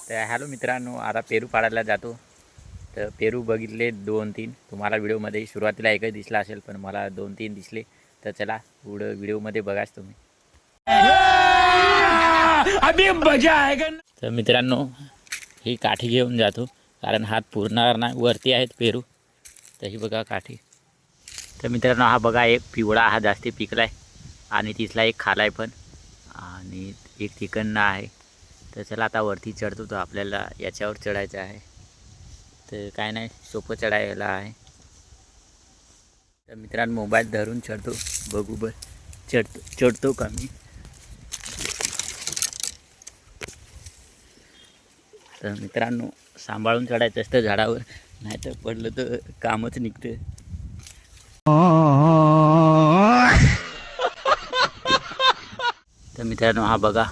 तर हॅलो मित्रांनो, आता पेरू पाडायला जातो. तर पेरू बघितले 2-3. तुम्हाला व्हिडिओमध्ये सुरुवातीला एकच दिसला असेल, पण मला 2-3 दिसले. तर चला पुढं व्हिडिओमध्ये बघाच तुम्ही. अभी मजा आएगा. तर मित्रांनो, ही काठी घेऊन जातो कारण हात पुरणार नाही. वरती आहेत पेरू, तर ही बघा काठी. तर मित्रांनो, हा बघा एक पिवळा हा जास्ती पिकलाय आणि तिथला एक खालाय पण, आणि एक तिकडनं आहे. तर चला आता वरती चढतो. तो आपल्याला याच्यावर चढायचं आहे. तर काय नाही, सोपं चढायला आहे. तर मित्रांनो, मोबाईल धरून चढतो. बघू चढतो का मी. तर मित्रांनो, सांभाळून चढायचं असतं झाडावर, नाही तर पडलं तर कामच निघतं. तर मित्रांनो, हा बघा,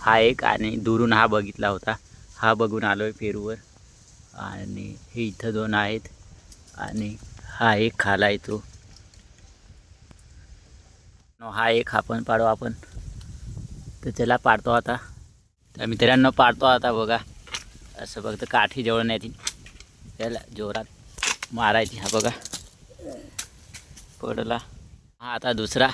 हा एक, आणि दुरून हा बघितला होता. हा बघून आलो आहे पेरूवर. आणि हे इथं 2 आहेत, आणि हा एक खाला येतो. हा एक आपण पाडू आपण. तर चला पाडतो आता. तर मित्रांनो, पाडतो आता. बघा, असं फक्त काठी जवळ नाही, त्याला जोरात मारायची. हा बघा पडला. हा आता दुसरा.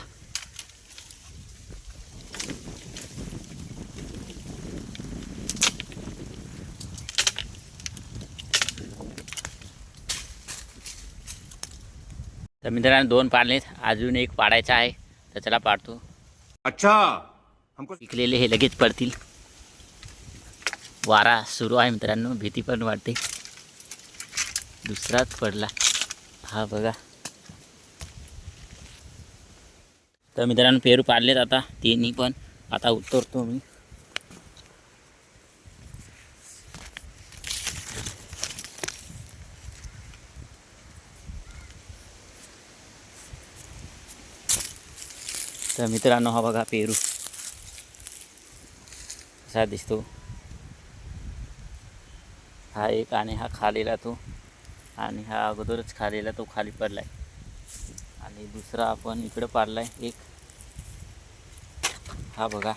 तर मित्रांनो, 2 पाडलेत, अजून एक पाडायचा आहे. तर चला पाडतो. अच्छा, हमको पिकलेले हे लगेच पडतील. वारा सुरू आहे मित्रांनो, भीती पण वाटते. दुसराच पडला. हा बघा. तर मित्रांनो, पेरू पाडलेत आता तिन्ही पण. आता उतरतो मी. तर मित्रांनो, हा बघा पेरू कसा दिसतो. हा एक, आणि हा खालीला तो, आणि हा अगोदरच खालीला तो खाली पडलाय. आणि दुसरा आपण इकडं पाडलाय एक. हा बघा,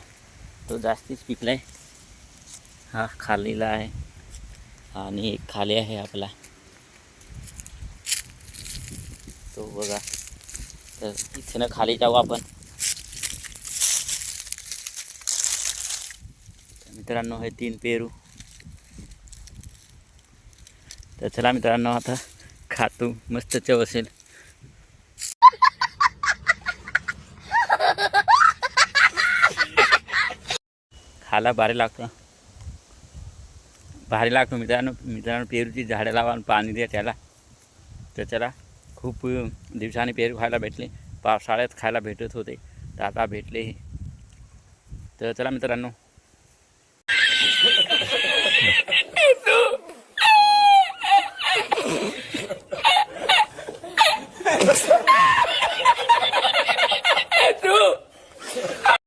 तो जास्तीच पिकलाय. हा खालीला आहे, आणि एक खाली आहे आपला, तो बघा. तर इथनं खाली जाऊ आपण. मित्रांनो, हे 3 पेरू. तर चला मित्रांनो, आता खातो. मस्त चव असेल. खाला भारी लागतो. मित्रांनो, पेरूची झाडं लावा आणि पाणी द्या त्याला. तर चला, खूप दिवसांनी पेरू खायला भेटले. पावसाळ्यात खायला भेटत होते, तर आता भेटले. तर चला मित्रांनो,